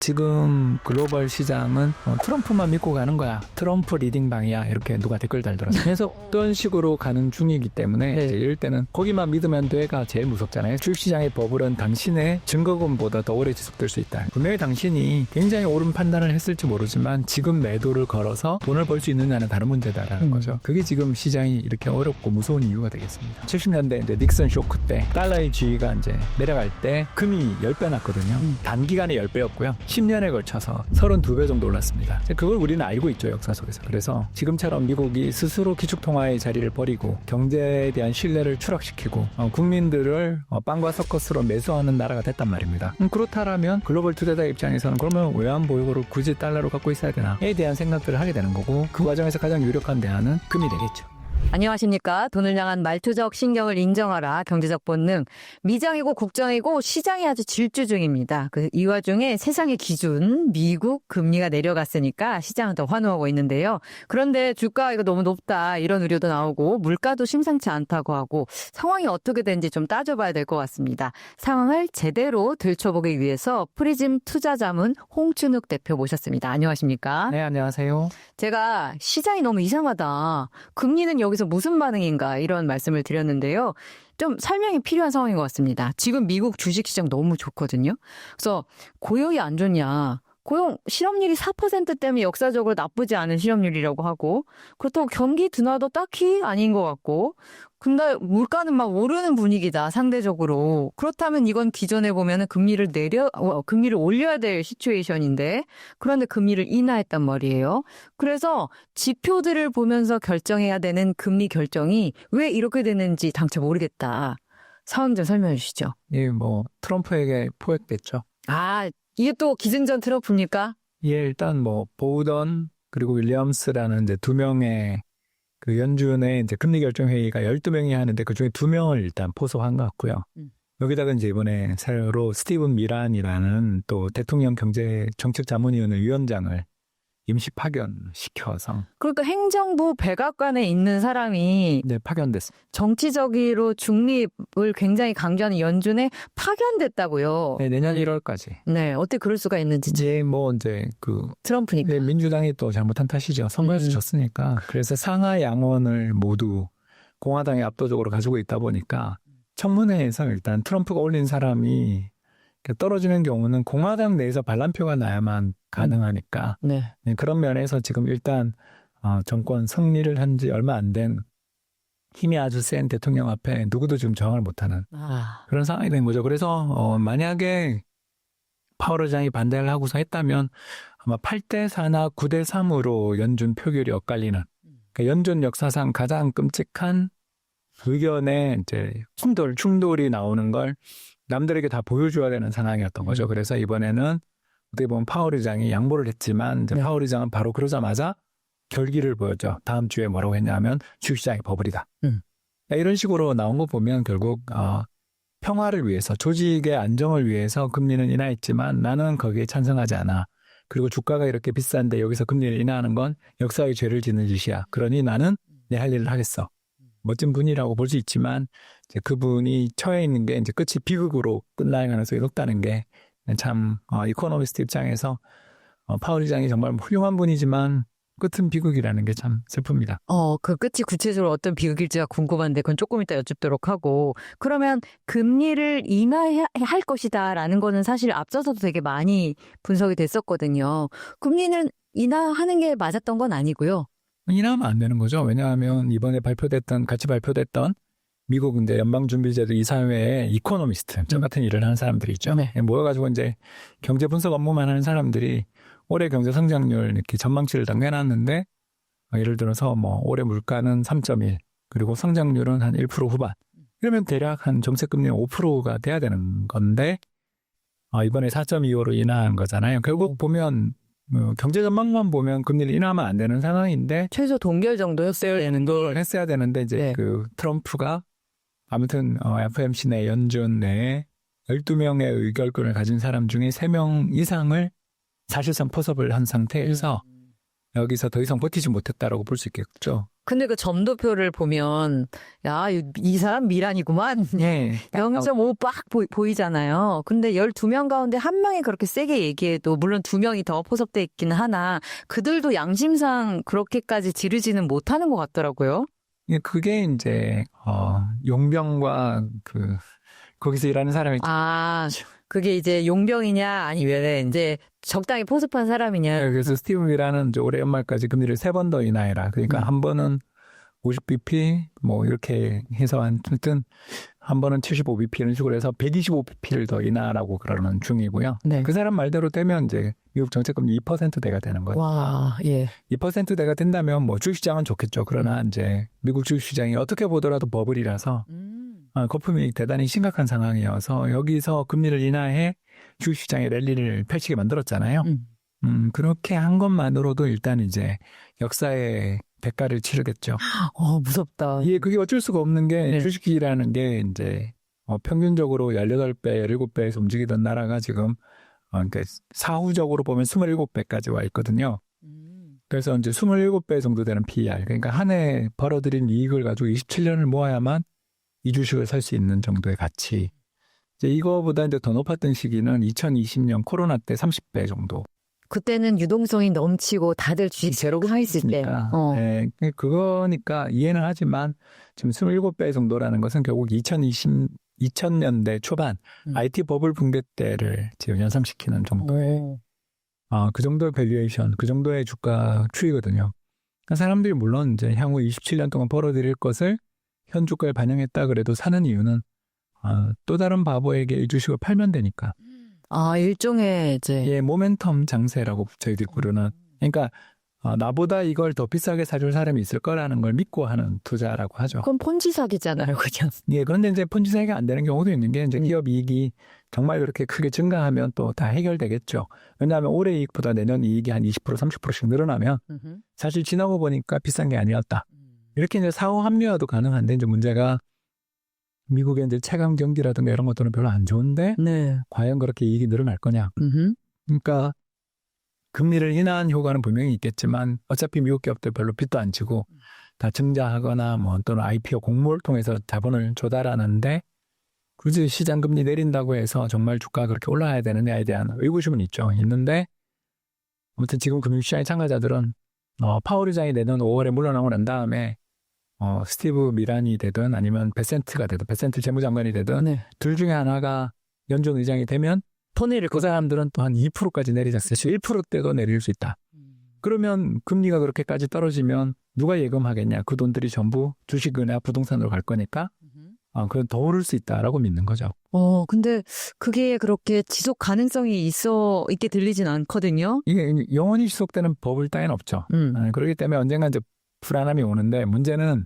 지금 글로벌 시장은 트럼프만 믿고 가는 거야. 트럼프 리딩방이야. 이렇게 누가 댓글 달더라고요. 그래서 어떤 식으로 가는 중이기 때문에 이럴 때는 거기만 믿으면 돼가 제일 무섭잖아요. 주식시장의 버블은 당신의 증거금보다 더 오래 지속될 수 있다. 분명히 당신이 굉장히 옳은 판단을 했을지 모르지만 지금 매도를 걸어서 돈을 벌 수 있느냐는 다른 문제다라는 거죠. 그게 지금 시장이 이렇게 어렵고 무서운 이유가 되겠습니다. 70년대 이제 닉슨 쇼크 때 달러의 지위가 이제 내려갈 때 금이 10배 났거든요. 단기간에 10배였고요. 10년에 걸쳐서 32배 정도 올랐습니다. 그걸 우리는 알고 있죠, 역사 속에서. 그래서 지금처럼 미국이 스스로 기축통화의 자리를 버리고 경제에 대한 신뢰를 추락시키고 국민들을 빵과 서커스로 매수하는 나라가 됐단 말입니다. 그렇다면 글로벌 투자자 입장에서는 그러면 외환보유고를 굳이 달러로 갖고 있어야 되나에 대한 생각들을 하게 되는 거고, 그 과정에서 가장 유력한 대안은 금이 되겠죠. 안녕하십니까. 돈을 향한 말투적 신경을 인정하라. 경제적 본능. 미장이고 국정이고 시장이 아주 질주 중입니다. 이 와중에 세상의 기준 미국 금리가 내려갔으니까 시장은 더 환호하고 있는데요. 그런데 주가 이거 너무 높다 이런 우려도 나오고 물가도 심상치 않다고 하고 상황이 어떻게 되는지 좀 따져봐야 될 것 같습니다. 상황을 제대로 들춰보기 위해서 프리즘 투자자문 홍춘욱 대표 모셨습니다. 안녕하십니까? 네, 안녕하세요. 제가 시장이 너무 이상하다. 금리는 여기서 무슨 반응인가 이런 말씀을 드렸는데요. 좀 설명이 필요한 상황인 것 같습니다. 지금 미국 주식시장 너무 좋거든요. 그래서 고용이 안 좋냐. 고용 실업률이 4%대면 역사적으로 나쁘지 않은 실업률이라고 하고, 그렇다고 경기 둔화도 딱히 아닌 것 같고, 근데 물가는 막 오르는 분위기다 상대적으로. 그렇다면 이건 기존에 보면은 금리를 올려야 될 시츄에이션인데, 그런데 금리를 인하했단 말이에요. 그래서 지표들을 보면서 결정해야 되는 금리 결정이 왜 이렇게 되는지 당최 모르겠다. 상황 좀 설명해 주시죠. 예, 트럼프에게 포획됐죠. 이게 또 기승전 트럼프입니까? 예, 일단 보우던 그리고 윌리엄스라는 이제 두 명의 그 연준의 이제 금리 결정 회의가 12명이 하는데 그중에 2명을 일단 포섭한 것 같고요. 여기다가 이제 이번에 새로 스티븐 미란이라는 또 대통령 경제 정책 자문위원회 위원장을 임시 파견시켜서. 그러니까 행정부 백악관에 있는 사람이 네, 파견됐습니다. 정치적으로 중립을 굉장히 강조하는 연준에 파견됐다고요. 네, 내년 1월까지. 네, 어떻게 그럴 수가 있는지. 이제 트럼프니까. 네, 민주당이 또 잘못한 탓이죠. 선거에서 졌으니까. 그래서 상하 양원을 모두 공화당이 압도적으로 가지고 있다 보니까 청문회에서 일단 트럼프가 올린 사람이 떨어지는 경우는 공화당 내에서 반란표가 나야만 가능하니까. 네. 그런 면에서 지금 일단 정권 승리를 한 지 얼마 안 된 힘이 아주 센 대통령 앞에 누구도 지금 저항을 못하는 그런 상황이 된 거죠. 그래서 만약에 파월 의장이 반대를 하고서 했다면 아마 8대4나 9대3으로 연준 표결이 엇갈리는, 그러니까 연준 역사상 가장 끔찍한 의견의 이제 충돌이 나오는 걸 남들에게 다 보여줘야 되는 상황이었던 거죠. 그래서 이번에는 어떻게 보면 파월 의장이 양보를 했지만 이제 파월 의장은 바로 그러자마자 결기를 보였죠. 다음 주에 뭐라고 했냐면 주식시장이 버블이다. 이런 식으로 나온 거 보면 결국 평화를 위해서, 조직의 안정을 위해서 금리는 인하했지만 나는 거기에 찬성하지 않아. 그리고 주가가 이렇게 비싼데 여기서 금리를 인하하는 건 역사의 죄를 짓는 짓이야. 그러니 나는 내 할 일을 하겠어. 멋진 분이라고 볼 수 있지만 이제 그분이 처해 있는 게 이제 끝이 비극으로 끝날 가능성이 높다는 게 참 이코노미스트 입장에서 파월 의장이 정말 훌륭한 분이지만 끝은 비극이라는 게 참 슬픕니다. 그 끝이 구체적으로 어떤 비극일지가 궁금한데 그건 조금 이따 여쭙도록 하고, 그러면 금리를 인하할 것이다라는 거는 사실 앞서서도 되게 많이 분석이 됐었거든요. 금리는 인하하는 게 맞았던 건 아니고요. 인하하면 안 되는 거죠. 왜냐하면 이번에 같이 발표됐던 미국 이제 연방준비제도 이사회의 이코노미스트, 저 같은 일을 하는 사람들이 있죠. 네. 모여가지고 이제 경제 분석 업무만 하는 사람들이 올해 경제 성장률 이렇게 전망치를 다 내놨는데, 예를 들어서 올해 물가는 3.1, 그리고 성장률은 한 1% 후반. 이러면 대략 한 정책금리는 5%가 돼야 되는 건데, 이번에 4.25로 인하한 거잖아요. 결국 보면 경제 전망만 보면 금리를 인하하면 안 되는 상황인데 최소 동결 정도였어야 되는 걸 했어야 되는데 이제 네. 트럼프가 아무튼 FOMC 내 연준 내에 12명의 의결권을 가진 사람 중에 3명 이상을 사실상 포섭을 한 상태에서 여기서 더 이상 버티지 못했다라고 볼 수 있겠죠. 근데 그 점도표를 보면 야, 이 사람 미란이구만. 예. 0.5 빡 보이잖아요. 근데 12명 가운데 한 명이 그렇게 세게 얘기해도 물론 2명이 더 포섭돼 있기는 하나 그들도 양심상 그렇게까지 지르지는 못하는 것 같더라고요. 예, 그게 이제 용병과 거기서 일하는 사람이 그게 이제 용병이냐 아니면 이제 적당히 포섭한 사람이냐. 그래서 스티브 미라는 이제 올해 연말까지 금리를 3번 더 인하해라. 그러니까 한 번은 50bp 뭐 이렇게 해서 하여튼 한 번은 75bp 이런 식으로 해서 125bp를 더 인하라고 그러는 중이고요. 네. 그 사람 말대로 되면 이제 미국 정책금리 2%대가 되는 거죠. 와, 예. 2%대가 된다면 뭐 주식시장은 좋겠죠. 그러나 이제 미국 주식시장이 어떻게 보더라도 버블이라서 거품이 대단히 심각한 상황이어서 여기서 금리를 인하해 주식시장의 랠리를 펼치게 만들었잖아요. 그렇게 한 것만으로도 일단 이제 역사의 대가를 치르겠죠. 무섭다. 예, 그게 어쩔 수가 없는 게 주식이라는 게 이제 평균적으로 18배, 17배에서 움직이던 나라가 지금 그러니까 사후적으로 보면 27배까지 와 있거든요. 그래서 이제 27배 정도 되는 PER. 그러니까 한 해 벌어들인 이익을 가지고 27년을 모아야만 이 주식을 살 수 있는 정도의 가치. 이제 이거보다 이제 더 높았던 시기는 2020년 코로나 때 30배 정도. 그때는 유동성이 넘치고 다들 주식 제로 가 있을 때. 네, 그거니까 이해는 하지만 지금 27배 정도라는 것은 결국 2000년대 초반 IT 버블 붕괴 때를 지금 연상시키는 정도의 그 정도의 밸류에이션, 그 정도의 주가 추이거든요. 그러니까 사람들이 물론 이제 향후 27년 동안 벌어들일 것을 현 주가에 반영했다 그래도 사는 이유는 또 다른 바보에게 이 주식을 팔면 되니까. 일종의 이제 예, 모멘텀 장세라고 저희들이 부르는. 그러니까 나보다 이걸 더 비싸게 사줄 사람이 있을 거라는 걸 믿고 하는 투자라고 하죠. 그건 폰지 사기잖아요, 그냥. 예, 그런데 이제 폰지 사기가 안 되는 경우도 있는 게 이제 기업 이익이 정말 그렇게 크게 증가하면 또 다 해결되겠죠. 왜냐하면 올해 이익보다 내년 이익이 한 20%, 30%씩 늘어나면 사실 지나고 보니까 비싼 게 아니었다. 이렇게 이제 사후 합리화도 가능한데 이제 문제가 미국의 이제 체감 경기라든가 이런 것들은 별로 안 좋은데 과연 그렇게 이익이 늘어날 거냐. 그러니까 금리를 인하한 효과는 분명히 있겠지만 어차피 미국 기업들 별로 빚도 안 지고 다 증자하거나 뭐 또는 IPO 공모를 통해서 자본을 조달하는데 굳이 시장 금리 내린다고 해서 정말 주가가 그렇게 올라야 되느냐에 대한 의구심은 있죠. 있는데 아무튼 지금 금융시장의 참가자들은 파월 의장이 내년 5월에 물러나고 난 다음에 스티브 미란이 되든 아니면 베센트가 되든 베센트 재무장관이 되든 둘 중에 하나가 연준 의장이 되면 그 사람들은 또 한 2%까지 내리지 않습니까? 1%대도 내릴 수 있다. 그러면 금리가 그렇게까지 떨어지면 누가 예금하겠냐. 그 돈들이 전부 주식이나 부동산으로 갈 거니까 그건 더 오를 수 있다라고 믿는 거죠. 근데 그게 그렇게 지속 가능성이 있게 들리진 않거든요. 이게 영원히 지속되는 버블 따위는 없죠. 그렇기 때문에 언젠가 이제 불안함이 오는데 문제는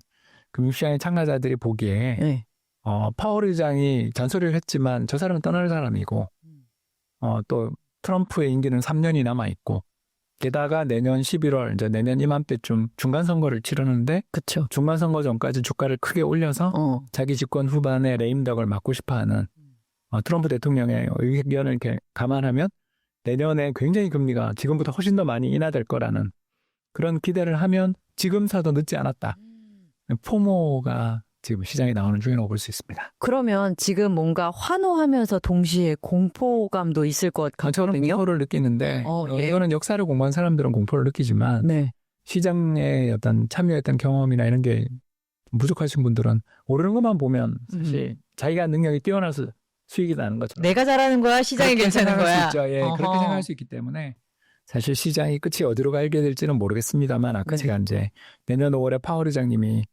금융시장의 참가자들이 보기에 파월 의장이 잔소리를 했지만 저 사람은 떠날 사람이고 또 트럼프의 임기는 3년이 남아있고 게다가 내년 11월 이제 내년 이맘때쯤 중간선거를 치르는데 그쵸. 중간선거 전까지 주가를 크게 올려서 자기 집권 후반에 레임덕을 막고 싶어하는 트럼프 대통령의 의견을 이렇게 감안하면 내년에 굉장히 금리가 지금보다 훨씬 더 많이 인하될 거라는 그런 기대를 하면 지금 사도 늦지 않았다. 포모가 지금 시장에 나오는 중이라고 볼 수 있습니다. 그러면 지금 뭔가 환호하면서 동시에 공포감도 있을 것 같거든요. 저는 공포를 느끼는데 이거는 역사를 공부한 사람들은 공포를 느끼지만 시장에 어떤 참여했던 경험이나 이런 게 부족하신 분들은 오르는 것만 보면 사실 자기가 능력이 뛰어나서 수익이 나는 거죠. 내가 잘하는 거야? 시장이 괜찮은 거야? 수 있죠. 예, 그렇게 생각할 수 있기 때문에 사실 시장이 끝이 어디로 가게 될지는 모르겠습니다만 아까 제가 이제 내년 5월에 파월 의장님이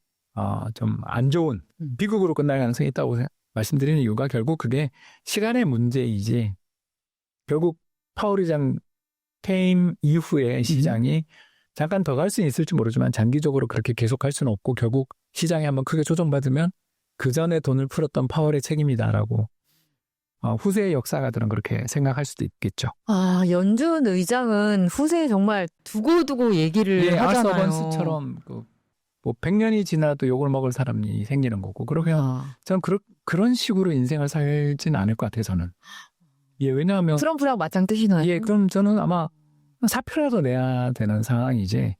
좀 안 좋은 비극으로 끝날 가능성이 있다고 말씀드리는 이유가 결국 그게 시간의 문제이지 결국 파월 의장 퇴임 이후에 시장이 잠깐 더 갈 수는 있을지 모르지만 장기적으로 그렇게 계속할 수는 없고 결국 시장이 한번 크게 조정받으면 그 전에 돈을 풀었던 파월의 책임이다라고 후세의 역사가들은 그렇게 생각할 수도 있겠죠. 연준 의장은 후세에 정말 두고두고 얘기를 하잖아요. 아서번스처럼 뭐 100년이 지나도 욕을 먹을 사람이 생기는 거고 그러면 저는 그런 식으로 인생을 살지는 않을 것 같아요. 저는. 예, 왜냐하면 트럼프랑 맞짱 뜨시나요? 예, 그럼 저는 아마 사표라도 내야 되는 상황이지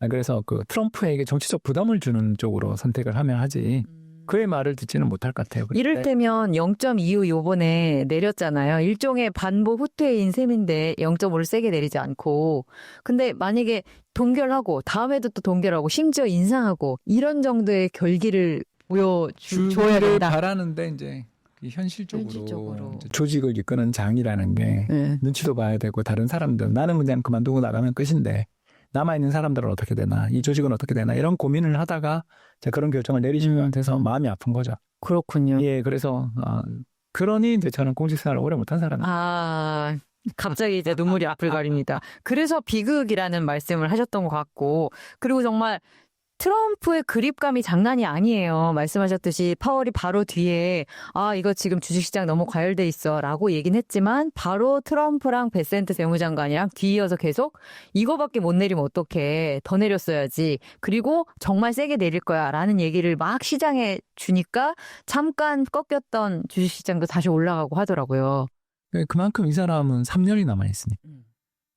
그래서 그 트럼프에게 정치적 부담을 주는 쪽으로 선택을 하면 하지 그의 말을 듣지는 못할 것 같아요. 이를테면 0.25 요번에 내렸잖아요. 일종의 반복 후퇴인 셈인데 0.5를 세게 내리지 않고. 근데 만약에 동결하고 다음에도 또 동결하고 심지어 인상하고 이런 정도의 결기를 보여줘야 된다. 바라는데 이제 현실적으로 현실적으로. 조직을 이끄는 장이라는 게 눈치도 봐야 되고 다른 사람들 나는 그냥 그만두고 나가면 끝인데 남아있는 사람들은 어떻게 되나 이 조직은 어떻게 되나 이런 고민을 하다가 그런 결정을 내리시면 돼서 마음이 아픈 거죠. 그렇군요. 예, 그래서 그러니 이제 저는 공직생활을 오래 못한 사람이에요. 갑자기 이제 눈물이 앞을 가립니다. 그래서 비극이라는 말씀을 하셨던 것 같고, 그리고 정말 트럼프의 그립감이 장난이 아니에요. 말씀하셨듯이 파월이 바로 뒤에 이거 지금 주식시장 너무 과열돼 있어 라고 얘기는 했지만 바로 트럼프랑 베센트 재무장관이랑 뒤이어서 계속 이거밖에 못 내리면 어떡해. 더 내렸어야지. 그리고 정말 세게 내릴 거야 라는 얘기를 막 시장에 주니까 잠깐 꺾였던 주식시장도 다시 올라가고 하더라고요. 그만큼 이 사람은 3년이 남아있으니까.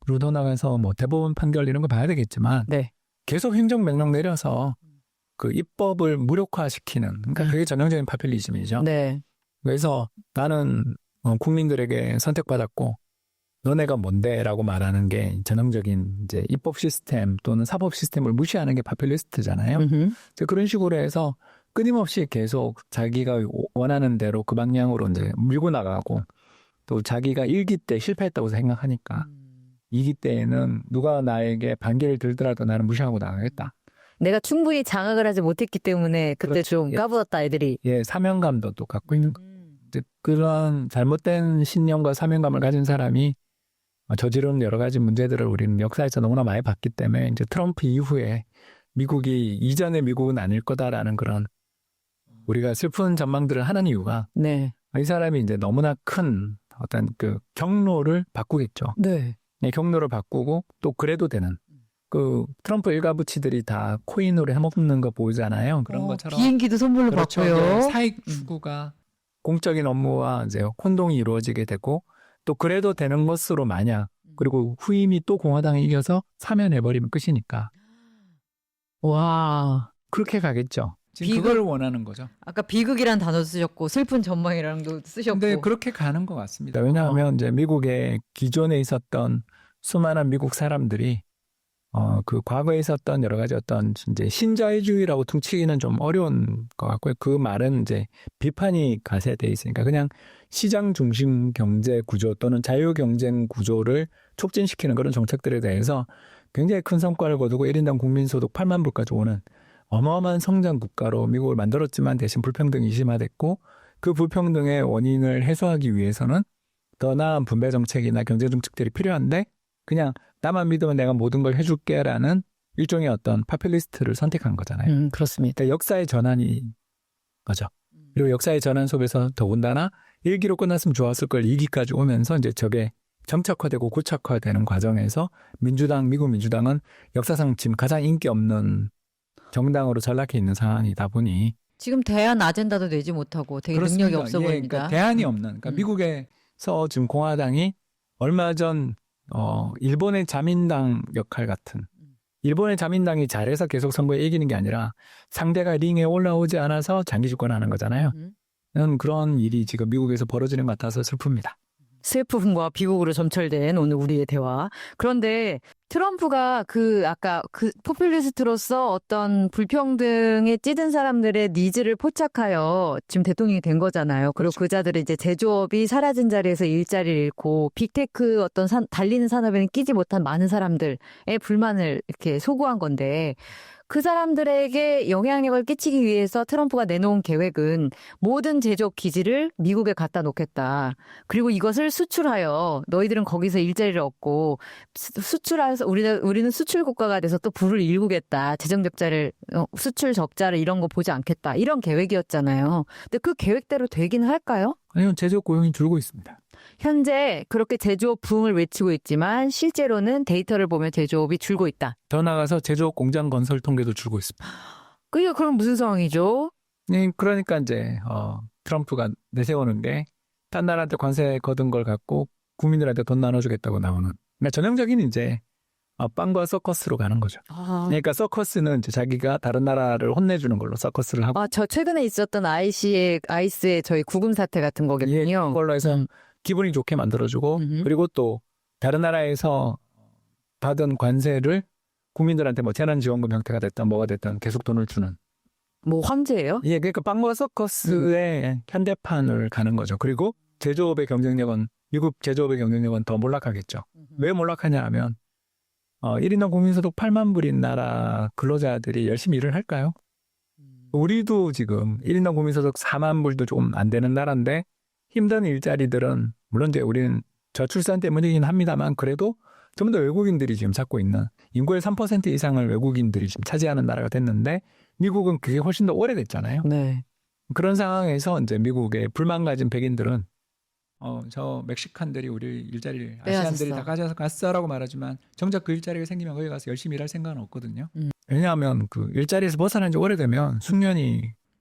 그리고 더 나가서 뭐 대법원 판결 이런 거 봐야 되겠지만 네. 계속 행정명령 내려서 그 입법을 무력화시키는 그러니까 그게 전형적인 파퓰리즘이죠. 네. 그래서 나는 국민들에게 선택받았고 너네가 뭔데라고 말하는 게 전형적인 이제 입법 시스템 또는 사법 시스템을 무시하는 게 파퓰리스트잖아요. 그런 식으로 해서 끊임없이 계속 자기가 원하는 대로 그 방향으로 이제 밀고 나가고 또 자기가 1기 때 실패했다고 생각하니까 2기 때에는 누가 나에게 반기를 들더라도 나는 무시하고 나가겠다. 내가 충분히 장악을 하지 못했기 때문에 그때 그렇죠. 좀 까부었다 애들이. 예, 사명감도 또 갖고 있는 거. 그런 잘못된 신념과 사명감을 가진 사람이 저지른 여러 가지 문제들을 우리는 역사에서 너무나 많이 봤기 때문에 이제 트럼프 이후에 미국이 이전의 미국은 아닐 거다라는 그런 우리가 슬픈 전망들을 하는 이유가 네. 이 사람이 이제 너무나 큰 어떤 그 경로를 바꾸겠죠. 네. 경로를 바꾸고 또 그래도 되는 그 트럼프 일가부치들이 다 코인으로 해먹는 거 보이잖아요. 그런 것처럼 비행기도 선물로 그렇죠. 받고요. 사익 추구가 공적인 업무와 이제 혼동이 이루어지게 되고 또 그래도 되는 것으로 만약 그리고 후임이 또 공화당이 이겨서 사면해버리면 끝이니까. 와. 그렇게 가겠죠. 지금 그걸 원하는 거죠. 아까 비극이란 단어 쓰셨고 슬픈 전망이라는 거 쓰셨고. 근데 그렇게 가는 것 같습니다. 왜냐하면 이제 미국의 기존에 있었던 수많은 미국 사람들이 그 과거에 있었던 여러 가지 어떤 이제 신자유주의라고 퉁치기는 좀 어려운 것 같고요. 그 말은 이제 비판이 가세돼 있으니까 그냥 시장 중심 경제 구조 또는 자유 경쟁 구조를 촉진시키는 그런 정책들에 대해서 굉장히 큰 성과를 거두고 1인당 국민소득 8만 불까지 오는 어마어마한 성장 국가로 미국을 만들었지만 대신 불평등이 심화됐고 그 불평등의 원인을 해소하기 위해서는 더 나은 분배 정책이나 경제 정책들이 필요한데 그냥 나만 믿으면 내가 모든 걸 해줄게라는 일종의 어떤 파퓰리스트를 선택한 거잖아요. 그렇습니다. 그러니까 역사의 전환이 거죠. 그리고 역사의 전환 속에서 더군다나 1기로 끝났으면 좋았을 걸 2기까지 오면서 이제 저게 정착화되고 고착화되는 과정에서 미국 민주당은 역사상 지금 가장 인기 없는 정당으로 전락해 있는 상황이다 보니 지금 대안 아젠다도 내지 못하고 되게 그렇습니다. 능력이 없어 보입니다. 그러니까 대안이 없는. 그러니까 미국에서 지금 공화당이 얼마 전 일본의 자민당 역할 같은 일본의 자민당이 잘해서 계속 선거에 이기는 게 아니라 상대가 링에 올라오지 않아서 장기 집권하는 거잖아요. 그런 일이 지금 미국에서 벌어지는 것 같아서 슬픕니다. 슬픔과 비극으로 점철된 오늘 우리의 대화. 그런데 트럼프가 아까 포퓰리스트로서 어떤 불평등에 찌든 사람들의 니즈를 포착하여 지금 대통령이 된 거잖아요. 그리고 그 자들은 이제 제조업이 사라진 자리에서 일자리를 잃고 빅테크 어떤 달리는 산업에는 끼지 못한 많은 사람들의 불만을 이렇게 소구한 건데 그 사람들에게 영향력을 끼치기 위해서 트럼프가 내놓은 계획은 모든 제조업 기지를 미국에 갖다 놓겠다. 그리고 이것을 수출하여 너희들은 거기서 일자리를 얻고 수출해서 우리는 수출 국가가 돼서 또 부를 일구겠다. 재정 적자를 수출 적자를 이런 거 보지 않겠다. 이런 계획이었잖아요. 근데 그 계획대로 되긴 할까요? 아니요. 제조업 고용이 줄고 있습니다. 현재 그렇게 제조업 붐을 외치고 있지만 실제로는 데이터를 보면 제조업이 줄고 있다. 더 나아가서 제조업 공장 건설 통계도 줄고 있습니다. 그게 그럼 무슨 상황이죠? 네, 그러니까 이제 트럼프가 내세우는 게 딴 나라한테 관세 거둔 걸 갖고 국민들한테 돈 나눠주겠다고 나오는. 그러니까 전형적인 이제 빵과 서커스로 가는 거죠. 그러니까 서커스는 이제 자기가 다른 나라를 혼내주는 걸로 서커스를 하고. 저 최근에 있었던 아이스의 저희 구금 사태 같은 거겠군요. 예, 그걸로 해서 기분이 좋게 만들어주고 그리고 또 다른 나라에서 받은 관세를 국민들한테 뭐 재난지원금 형태가 됐든 뭐가 됐든 계속 돈을 주는. 뭐 황제예요? 예, 그러니까 빵과 서커스의 현대판을 가는 거죠. 그리고 제조업의 경쟁력은 미국 제조업의 경쟁력은 더 몰락하겠죠. 왜 몰락하냐 하면 1인당 국민소득 8만 불인 나라 근로자들이 열심히 일을 할까요? 우리도 지금 1인당 국민소득 4만 불도 조금 안 되는 나라인데 힘든 일자리들은 물론 이제 우리는 저출산 때문이긴 합니다만 그래도 전부 다 외국인들이 지금 찾고 있는 인구의 3% 이상을 외국인들이 지금 차지하는 나라가 됐는데 미국은 그게 훨씬 더 오래됐잖아요. 네. 그런 상황에서 이제 미국의 불만 가진 백인들은 저 멕시칸들이 우리 일자리를 아시안들이 다 가져갔어라고 말하지만 정작 그 일자리가 생기면 거기 가서 열심히 일할 생각은 없거든요. 왜냐하면 그 일자리에서 벗어난 지 오래되면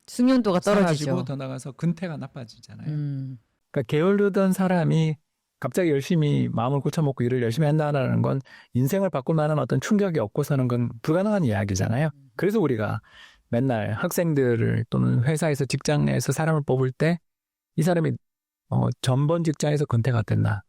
숙련도가 떨어지죠. 사라지고 더 나가서 근태가 나빠지잖아요. 그러니까 게으르던 사람이 갑자기 열심히 마음을 고쳐먹고 일을 열심히 한다는 건 인생을 바꿀 만한 어떤 충격이 없고서는 건 불가능한 이야기잖아요. 그래서 우리가 맨날 학생들을 또는 회사에서 직장에서 사람을 뽑을 때 이 사람이 전번 직장에서 근태가 됐나?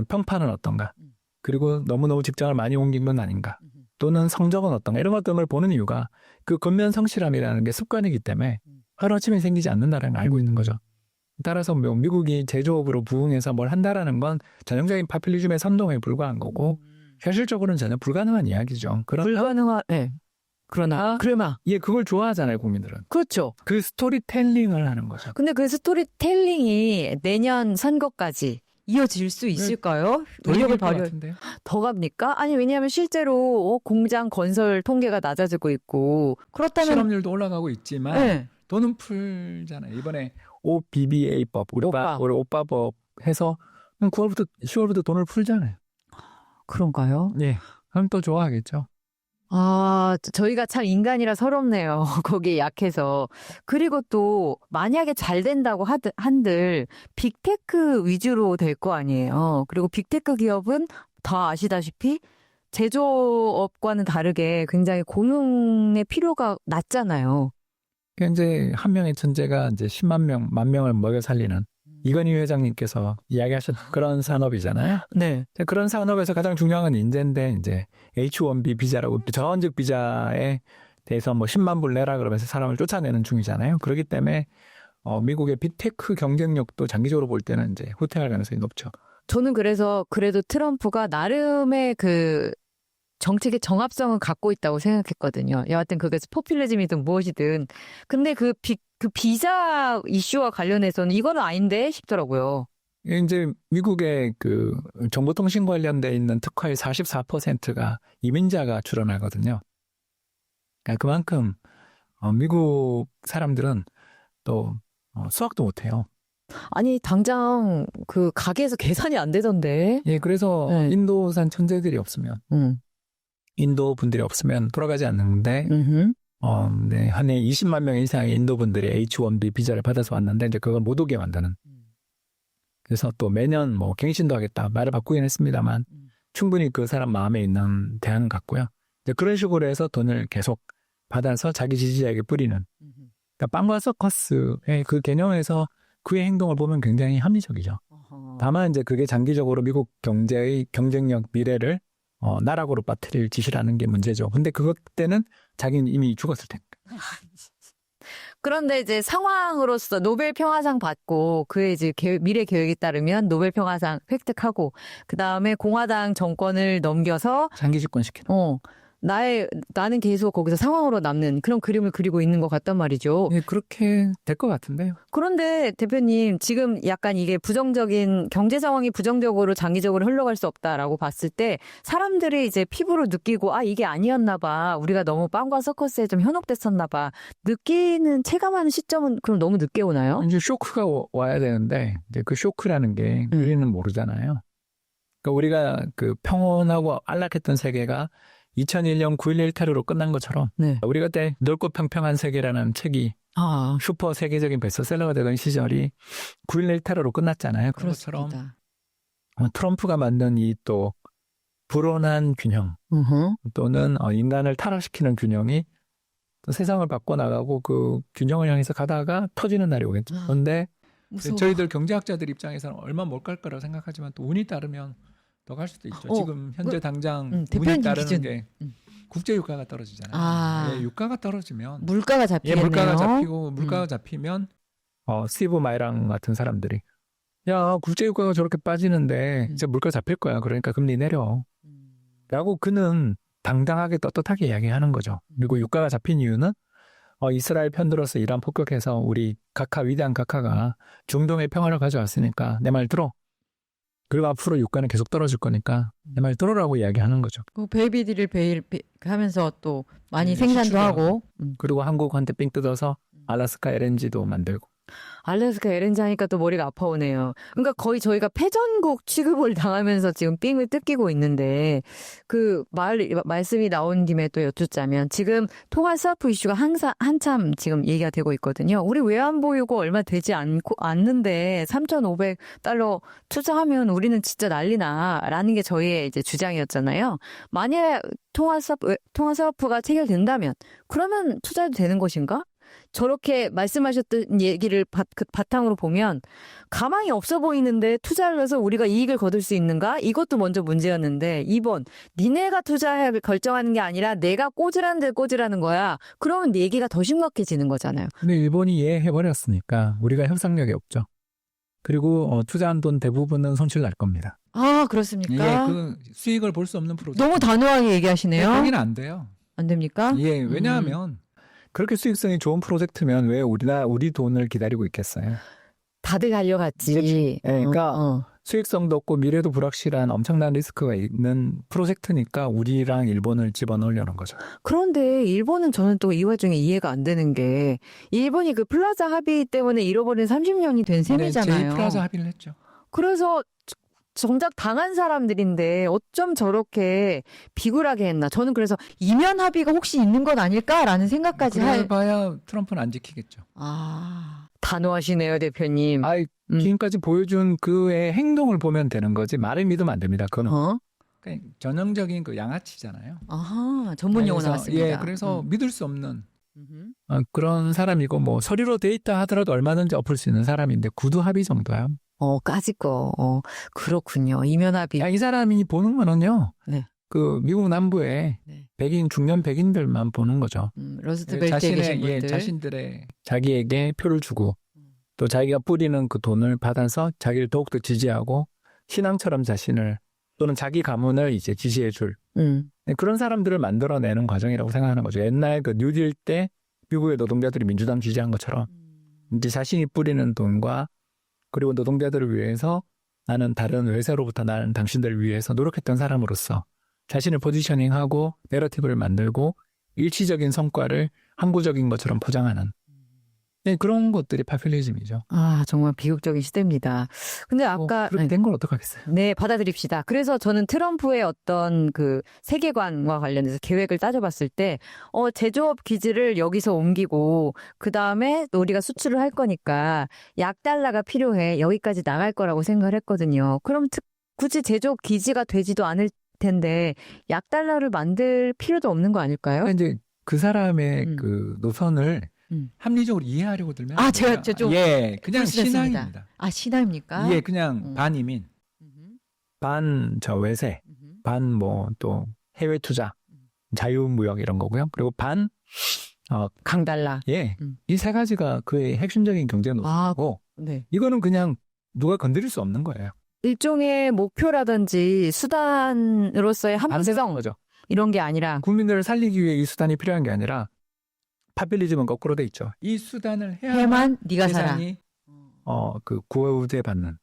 평판은 어떤가? 그리고 너무너무 직장을 많이 옮긴 건 아닌가? 또는 성적은 어떤가? 이런 것들을 보는 이유가 그 근면 성실함이라는 게 습관이기 때문에 하루아침에 생기지 않는다는 걸 알고 있는 거죠. 따라서 미국이 제조업으로 부흥해서 뭘 한다라는 건 전형적인 파퓰리즘의 선동에 불과한 거고 현실적으로는 전혀 불가능한 이야기죠. 네. 그러나 예, 그걸 좋아하잖아요, 국민들은. 그렇죠. 그 스토리텔링을 하는 거죠. 근데 그 스토리텔링이 내년 선거까지 이어질 수 있을까요? 노력을 발휘한데요. 더 갑니까? 아니 왜냐하면 실제로 공장 건설 통계가 낮아지고 있고 그렇다면 실업률도 올라가고 있지만 네. 돈은 풀잖아요. 이번에 OBBA법, 우리 오빠법 해서 9월부터 10월부터 돈을 풀잖아요. 그런가요? 예, 그럼 또 좋아하겠죠. 저희가 참 인간이라 서럽네요. 거기에 약해서. 그리고 또 만약에 잘 된다고 한들 빅테크 위주로 될 거 아니에요. 그리고 빅테크 기업은 다 아시다시피 제조업과는 다르게 굉장히 고용의 필요가 낮잖아요. 이제 한 명의 천재가 이제 10만 명, 만 명을 먹여 살리는 이건희 회장님께서 이야기하신 그런 산업이잖아요. 네. 그런 산업에서 가장 중요한 건 인재인데 이제 H-1B 비자라고 저원직 비자에 대해서 뭐 10만 불 내라 그러면서 사람을 쫓아내는 중이잖아요. 그렇기 때문에 미국의 빅테크 경쟁력도 장기적으로 볼 때는 이제 후퇴할 가능성이 높죠. 저는 그래서 그래도 트럼프가 나름의 그 정책의 정합성은 갖고 있다고 생각했거든요. 여하튼 그게서 포퓰리즘이든 무엇이든. 근데 그 비자 이슈와 관련해서는 이거는 아닌데 싶더라고요. 이제 미국의 그 정보통신 관련돼 있는 특화의 44%가 이민자가 출연하거든요. 그러니까 그만큼 미국 사람들은 또 수학도 못해요. 아니 당장 그 가게에서 계산이 안 되던데. 예, 그래서 네. 인도산 천재들이 없으면 인도 분들이 없으면 돌아가지 않는데 네, 한 해 20만 명 이상의 인도 분들이 H-1B 비자를 받아서 왔는데 이제 그걸 못 오게 만드는. 그래서 또 매년 뭐 갱신도 하겠다 말을 바꾸긴 했습니다만 충분히 그 사람 마음에 있는 대안은 같고요. 이제 그런 식으로 해서 돈을 계속 받아서 자기 지지자에게 뿌리는. 그러니까 빵과 서커스의 그 개념에서 그의 행동을 보면 굉장히 합리적이죠. 다만 이제 그게 장기적으로 미국 경제의 경쟁력 미래를 나락으로 빠뜨릴 짓이라는 게 문제죠. 근데 그때는 자기는 이미 죽었을 테니까. 그런데 이제 상황으로서 노벨 평화상 받고 그의 이제 미래 계획에 따르면 노벨 평화상 획득하고 그 다음에 공화당 정권을 넘겨서 장기 집권시키는. 나는 계속 거기서 상황으로 남는 그런 그림을 그리고 있는 것 같단 말이죠. 네, 그렇게 될 것 같은데요. 그런데 대표님 지금 약간 이게 부정적인 경제 상황이 부정적으로 장기적으로 흘러갈 수 없다라고 봤을 때 사람들이 이제 피부로 느끼고 이게 아니었나 봐. 우리가 너무 빵과 서커스에 좀 현혹됐었나 봐. 느끼는 체감하는 시점은 그럼 너무 늦게 오나요? 이제 쇼크가 와야 되는데 이제 그 쇼크라는 게 우리는 모르잖아요. 그러니까 우리가 그 평온하고 안락했던 세계가 2001년 9.11 테러로 끝난 것처럼 네. 우리가 그때 넓고 평평한 세계라는 책이 슈퍼 세계적인 베스트셀러가 되던 시절이 9.11 테러로 끝났잖아요. 그런 것처럼 트럼프가 만든 이 또 불온한 균형 또는 인간을 타락시키는 균형이 또 세상을 바꿔나가고 그 균형을 향해서 가다가 터지는 날이 오겠죠. 그런데 무서워. 저희들 경제학자들 입장에서는 얼마 못 갈 거라고 생각하지만 또 운이 따르면 더 갈 수도 있죠. 지금 현재 당장 운이 대표님 따르는 기준. 게 국제 유가가 떨어지잖아요. 아. 예, 유가가 떨어지면 물가가 잡히겠네요. 물가가 잡히고 물가가 잡히면 스티브 마이랑 같은 사람들이 야 국제 유가가 저렇게 빠지는데 이제 물가 잡힐 거야. 그러니까 금리 내려. 라고 그는 당당하게 떳떳하게 이야기하는 거죠. 그리고 유가가 잡힌 이유는 이스라엘 편들어서 이란 폭격해서 우리 위대한 각하가 중동의 평화를 가져왔으니까 내 말 들어. 그리고 앞으로 유가는 계속 떨어질 거니까 내 말 들어라고 이야기하는 거죠. 그 베이비들을 하면서 또 많이 네, 생산도 수출하고. 하고. 그리고 한국한테 삥 뜯어서 알래스카 LNG도 만들고. 알래스카 LNG 하니까 또 머리가 아파오네요. 그러니까 거의 저희가 패전국 취급을 당하면서 지금 삥을 뜯기고 있는데 그 말씀이 나온 김에 또 여쭙자면 지금 통화 스와프 이슈가 한참 지금 얘기가 되고 있거든요. 우리 외환보유고 얼마 되지 않는데 3,500달러 투자하면 우리는 진짜 난리나라는 게 저희의 이제 주장이었잖아요. 만약에 통화 스와프가 체결된다면 그러면 투자도 되는 것인가? 저렇게 말씀하셨던 얘기를 바탕으로 보면 가망이 없어 보이는데 투자를 해서 우리가 이익을 거둘 수 있는가? 이것도 먼저 문제였는데 2번 니네가 투자를 결정하는 게 아니라 내가 꽂으라는 데 꽂으라는 거야. 그러면 얘기가 더 심각해지는 거잖아요. 근데 일본이 이해해버렸으니까 우리가 협상력이 없죠. 그리고 투자한 돈 대부분은 손실 날 겁니다. 아 그렇습니까? 예, 그 수익을 볼 수 없는 프로젝트. 너무 단호하게 얘기하시네요. 거기는 안 돼요. 안 됩니까? 예, 왜냐하면 그렇게 수익성이 좋은 프로젝트면 왜 우리 돈을 기다리고 있겠어요? 다들 달려갔지. 예, 그러니까 수익성도 없고 미래도 불확실한 엄청난 리스크가 있는 프로젝트니까 우리랑 일본을 집어넣으려는 거죠. 그런데 일본은 저는 또 이 와중에 이해가 안 되는 게 일본이 그 플라자 합의 때문에 잃어버린 30년이 된 셈이잖아요. 제2플라자 합의를 했죠. 그래서 정작 당한 사람들인데 어쩜 저렇게 비굴하게 했나. 저는 그래서 이면 합의가 혹시 있는 건 아닐까라는 생각까지 그래봐야 트럼프는 안 지키겠죠. 단호하시네요, 대표님. 지금까지 보여준 그의 행동을 보면 되는 거지 말을 믿으면 안 됩니다. 그건 그러니까 전형적인 그 양아치잖아요. 전문 용어 나왔습니다. 예, 그래서 믿을 수 없는 그런 사람이고 뭐 서류로 돼 있다 하더라도 얼마든지 엎을 수 있는 사람인데 구두 합의 정도야. 까짓 거. 그렇군요. 이면 합의. 이 사람이 보는 거는요. 네. 그 미국 남부에 중년 백인들만 보는 거죠. 러스트벨트에 계신 분들. 자신들의 자기에게 표를 주고 또 자기가 뿌리는 그 돈을 받아서 자기를 더욱더 지지하고 신앙처럼 자신을 또는 자기 가문을 이제 지지해 줄 그런 사람들을 만들어내는 과정이라고 생각하는 거죠. 옛날 그 뉴딜 때 미국의 노동자들이 민주당 지지한 것처럼 이제 자신이 뿌리는 돈과 그리고 노동자들을 위해서 나는 다른 외세로부터 나는 당신들을 위해서 노력했던 사람으로서 자신을 포지셔닝하고 내러티브를 만들고 일시적인 성과를 항구적인 것처럼 포장하는 그런 것들이 파퓰리즘이죠. 정말 비극적인 시대입니다. 근데 아까 그렇게 된 걸 어떡하겠어요? 네, 받아들입시다. 그래서 저는 트럼프의 어떤 그 세계관과 관련해서 계획을 따져봤을 때 제조업 기지를 여기서 옮기고 그다음에 우리가 수출을 할 거니까 약달러가 필요해. 여기까지 나갈 거라고 생각을 했거든요. 그럼 굳이 제조업 기지가 되지도 않을 텐데 약달러를 만들 필요도 없는 거 아닐까요? 이제 그 사람의 그 노선을 합리적으로 이해하려고 들면 제가 좀 그냥 신앙입니다. 신앙입니까? 그냥 반 이민, 반 외세, 반 뭐 또 해외 투자, 자유무역 이런 거고요. 그리고 반 강달러. 이 세 가지가 그의 핵심적인 경제 노선이고 이거는 그냥 누가 건드릴 수 없는 거예요. 일종의 목표라든지 수단으로서의 합리성 거죠. 이런 게 아니라 국민들을 살리기 위해 이 수단이 필요한 게 아니라 파퓰리즘은 거꾸로 돼 있죠. 이 수단을 해야만 네가 살아. 그 구제받는.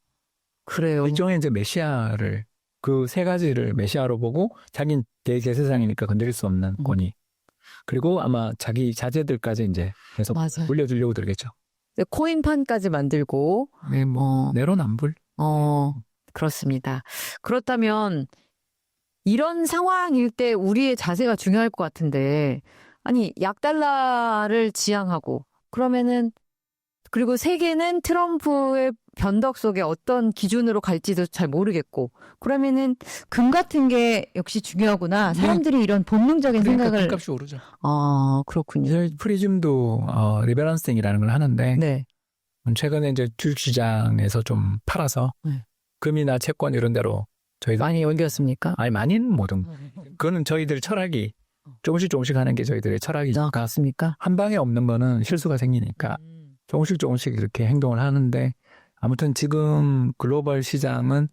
그래요. 일종의 이제 메시아를 그 세 가지를 메시아로 보고 자긴 대제사장이니까 건드릴 수 없는 권위. 그리고 아마 자기 자제들까지 이제 계속 물려주려고 들겠죠. 코인판까지 만들고. 네, 뭐 내로남불. 그렇습니다. 그렇다면 이런 상황일 때 우리의 자세가 중요할 것 같은데. 아니 약달러를 지향하고 그러면은 그리고 세계는 트럼프의 변덕 속에 어떤 기준으로 갈지도 잘 모르겠고 그러면은 금 같은 게 역시 중요하구나. 사람들이 이런 본능적인 그러니까 생각을 금값이 오르죠. 그렇군요. 프리즘도 리밸런싱이라는 걸 하는데 네. 최근에 이제 주식시장에서 좀 팔아서 네. 금이나 채권 이런 데로 저희도 많이 옮겼습니까? 아니 많이는 못 옮겨. 그거는 저희들 철학이 조금씩 하는 게 저희들의 철학이니까 그렇습니까? 한 방에 없는 거는 실수가 생기니까 조금씩 이렇게 행동을 하는데 아무튼 지금 글로벌 시장은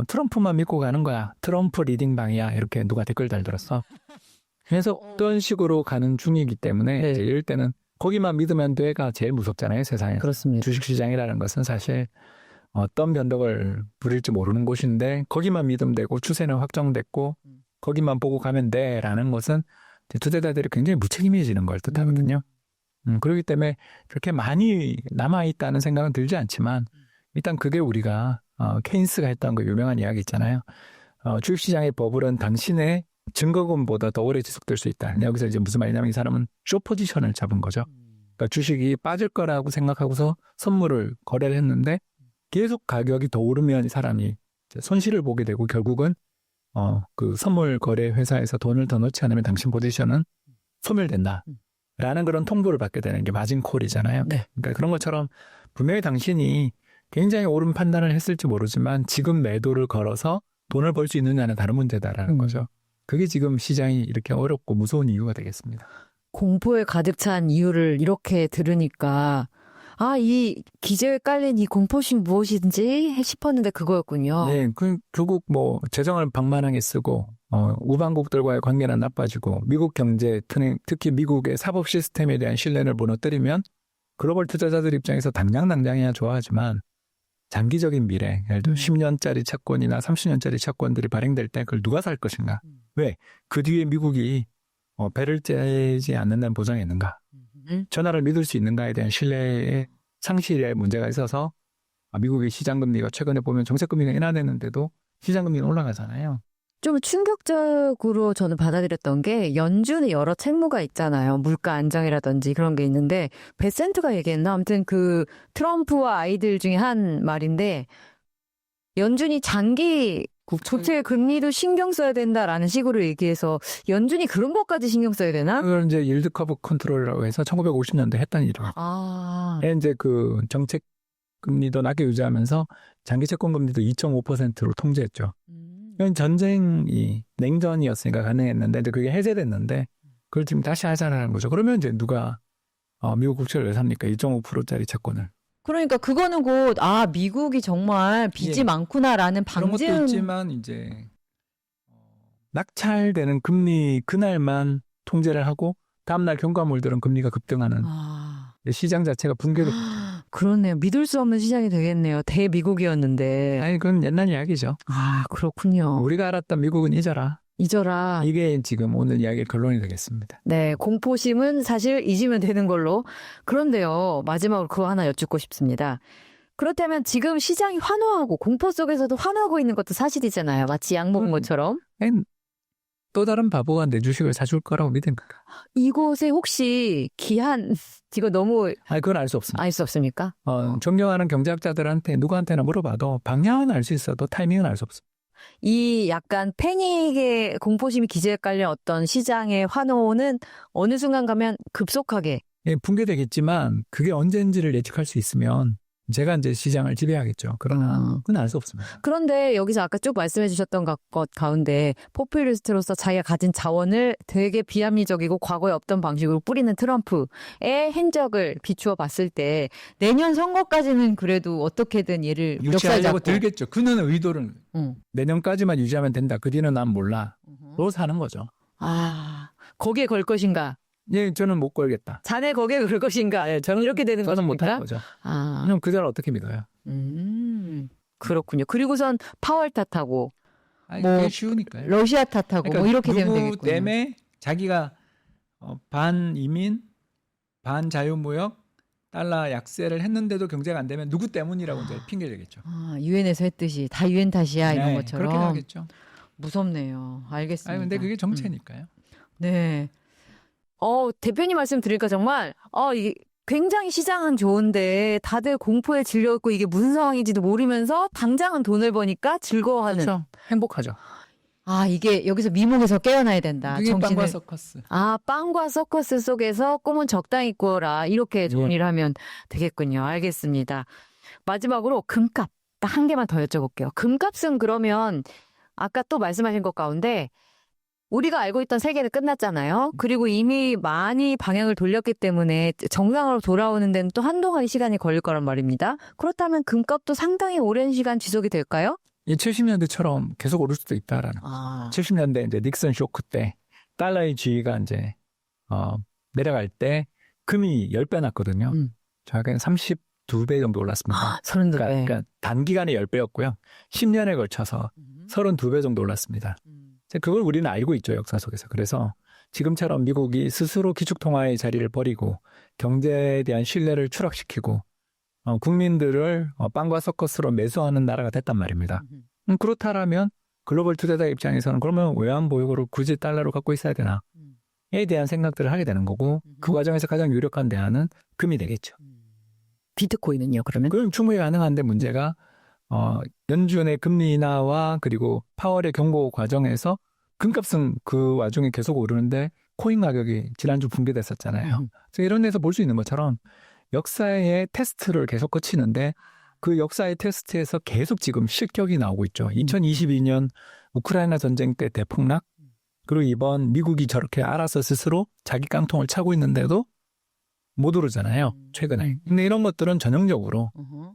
트럼프만 믿고 가는 거야. 트럼프 리딩방이야. 이렇게 누가 댓글 달들었어. 그래서 어떤 식으로 가는 중이기 때문에 네. 이럴 때는 거기만 믿으면 돼가 제일 무섭잖아요. 세상에. 그렇습니다. 주식시장이라는 것은 사실 어떤 변덕을 부릴지 모르는 곳인데 거기만 믿으면 되고 추세는 확정됐고 거기만 보고 가면 돼라는 것은 투자자들이 굉장히 무책임해지는 걸 뜻하거든요. 그렇기 때문에 그렇게 많이 남아있다는 생각은 들지 않지만 일단 그게 우리가 케인스가 했던 그 유명한 이야기 있잖아요. 주식시장의 버블은 당신의 증거금보다 더 오래 지속될 수 있다. 여기서 이제 무슨 말이냐면 이 사람은 숏 포지션을 잡은 거죠. 그러니까 주식이 빠질 거라고 생각하고서 선물을 거래를 했는데 계속 가격이 더 오르면 이 사람이 손실을 보게 되고 결국은 그 선물 거래 회사에서 돈을 더 넣지 않으면 당신 포지션은 소멸된다. 라는 그런 통보를 받게 되는 게 마진콜이잖아요. 네. 그러니까 그런 것처럼 분명히 당신이 굉장히 옳은 판단을 했을지 모르지만 지금 매도를 걸어서 돈을 벌 수 있느냐는 다른 문제다라는 거죠. 그게 지금 시장이 이렇게 어렵고 무서운 이유가 되겠습니다. 공포에 가득 찬 이유를 이렇게 들으니까 이 기저에 깔린 이 공포심 무엇인지 싶었는데 그거였군요. 네, 결국 재정을 방만하게 쓰고 우방국들과의 관계는 나빠지고 미국 경제, 특히 미국의 사법 시스템에 대한 신뢰를 무너뜨리면 글로벌 투자자들 입장에서 당장이야 좋아하지만 장기적인 미래, 예를 들어 10년짜리 채권이나 30년짜리 채권들이 발행될 때 그걸 누가 살 것인가? 왜? 그 뒤에 미국이 배를 째지 않는다는 보장이 있는가? 전화를 믿을 수 있는가에 대한 신뢰의 상실에 문제가 있어서 미국의 시장금리가 최근에 보면 정책금리가 인하됐는데도 시장금리가 올라가잖아요. 좀 충격적으로 저는 받아들였던 게 연준의 여러 책무가 있잖아요. 물가 안정이라든지 그런 게 있는데 베센트가 얘기했나? 아무튼 그 트럼프와 아이들 중에 한 말인데 연준이 장기 국채 금리도 신경 써야 된다라는 식으로 얘기해서 연준이 그런 것까지 신경 써야 되나? 그걸 이제 일드 커브 컨트롤이라고 해서 1950년대 했던 일이에요. 이제 그 정책 금리도 낮게 유지하면서 장기 채권 금리도 2.5%로 통제했죠. 전쟁이 냉전이었으니까 가능했는데 이제 그게 해제됐는데 그걸 지금 다시 하자는 거죠. 그러면 이제 누가 미국 국채를 왜 삽니까? 2.5%짜리 채권을. 그러니까 그거는 곧 미국이 정말 빚이 많구나라는 방증. 그런 것도 있지만 이제 낙찰되는 금리 그날만 통제를 하고 다음날 경과물들은 금리가 급등하는 시장 자체가 붕괴됐죠. 그렇네요. 믿을 수 없는 시장이 되겠네요. 대미국이었는데. 아니 그건 옛날 이야기죠. 그렇군요. 우리가 알았던 미국은 잊어라. 이게 지금 오늘 이야기의 결론이 되겠습니다. 네, 공포심은 사실 잊으면 되는 걸로. 그런데요, 마지막으로 그거 하나 여쭙고 싶습니다. 그렇다면 지금 시장이 환호하고 공포 속에서도 환호하고 있는 것도 사실이잖아요. 마치 약 먹은 것처럼. 또 다른 바보가 내 주식을 사줄 거라고 믿은가? 이곳에 혹시 기한, 이거 너무. 그건 알 수 없습니다. 알 수 없습니까? 존경하는 경제학자들한테 누구한테나 물어봐도 방향은 알 수 있어도 타이밍은 알 수 없습니다. 이 약간 패닉의 공포심이 기저에 깔린 어떤 시장의 환호는 어느 순간 가면 급속하게. 붕괴되겠지만 그게 언제인지를 예측할 수 있으면 제가 이제 시장을 지배하겠죠. 그러나 그건 알 수 없습니다. 그런데 여기서 아까 쭉 말씀해 주셨던 것 가운데 포퓰리스트로서 자기가 가진 자원을 되게 비합리적이고 과거에 없던 방식으로 뿌리는 트럼프의 행적을 비추어 봤을 때 내년 선거까지는 그래도 어떻게든 얘를 유지하려고 들겠죠. 그는 의도를 내년까지만 유지하면 된다. 그 뒤는 난 몰라. 로 사는 거죠. 거기에 걸 것인가? 예, 저는 못 걸겠다. 자네 거기에 걸 것인가? 저는 이렇게 되는 저는 못할 거죠. 그럼 그대로 어떻게 믿어요? 그렇군요. 그리고선 파월 탓하고 그게 쉬우니까요. 러시아 탓하고 그러니까 이렇게 되면 되겠군요. 누구 때문에 자기가 반이민, 반자유무역, 달러 약세를 했는데도 경제가 안 되면 누구 때문이라고 이제 핑계를 대겠죠. 유엔에서 했듯이 다 유엔 탓이야 이런 것처럼. 그렇게 하겠죠. 무섭네요. 알겠습니다. 근데 그게 정체니까요. 네. 대표님 말씀 드리니까 정말 굉장히 시장은 좋은데 다들 공포에 질려있고 이게 무슨 상황인지도 모르면서 당장은 돈을 버니까 즐거워하는. 그렇죠. 행복하죠. 아, 이게 여기서 미목에서 깨어나야 된다. 그게 빵과 정신을. 서커스. 아, 빵과 서커스 속에서 꿈은 적당히 꾸어라. 이렇게 정리를 하면 되겠군요. 알겠습니다. 마지막으로 금값 딱 한 개만 더 여쭤볼게요. 금값은 그러면 아까 또 말씀하신 것 가운데 우리가 알고 있던 세계는 끝났잖아요. 그리고 이미 많이 방향을 돌렸기 때문에 정상으로 돌아오는 데는 또 한동안의 시간이 걸릴 거란 말입니다. 그렇다면 금값도 상당히 오랜 시간 지속이 될까요? 이 70년대처럼 계속 오를 수도 있다라는. 아. 70년대 이제 닉슨 쇼크 때 달러의 지위가 이제 내려갈 때 금이 10배 났거든요. 저희가 32배 정도 올랐습니다. 32배. 그러니까 단기간에 10배였고요. 10년에 걸쳐서 32배 정도 올랐습니다. 그걸 우리는 알고 있죠, 역사 속에서. 그래서 지금처럼 미국이 스스로 기축통화의 자리를 버리고 경제에 대한 신뢰를 추락시키고 국민들을 빵과 서커스로 매수하는 나라가 됐단 말입니다. 그렇다면 글로벌 투자자 입장에서는 그러면 외환보유고를 굳이 달러로 갖고 있어야 되나에 대한 생각들을 하게 되는 거고 그 과정에서 가장 유력한 대안은 금이 되겠죠. 비트코인은요, 그러면? 그럼 충분히 가능한데 문제가 연준의 금리 인하와 그리고 파월의 경고 과정에서 금값은 그 와중에 계속 오르는데 코인 가격이 지난주 붕괴됐었잖아요. 그래서 이런 데서 볼 수 있는 것처럼 역사의 테스트를 계속 거치는데 그 역사의 테스트에서 계속 지금 실격이 나오고 있죠. 2022년 우크라이나 전쟁 때 대폭락, 그리고 이번 미국이 저렇게 알아서 스스로 자기 깡통을 차고 있는데도 못 오르잖아요, 최근에. 근데 이런 것들은 전형적으로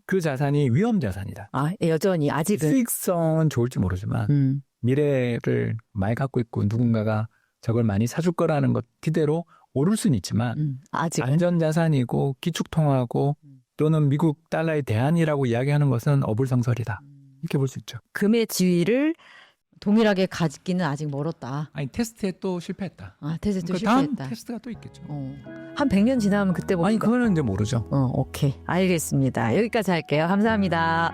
그 자산이 위험 자산이다. 아, 여전히 아직은. 수익성은 좋을지 모르지만 미래를 많이 갖고 있고 누군가가 저걸 많이 사줄 거라는 것 기대로 오를 수는 있지만 아직은. 안전자산이고 기축통화고 또는 미국 달러의 대안이라고 이야기하는 것은 어불성설이다. 이렇게 볼 수 있죠. 금의 지위를 동일하게 가지기는 아직 멀었다. 아니 테스트에 또 실패했다. 아, 테스트 그러니까 다음 실패했다. 테스트가 또 있겠죠. 한 100년 지나면 그때 봅시다. 아니 그거는 이제 모르죠. 오케이. 알겠습니다. 여기까지 할게요. 감사합니다.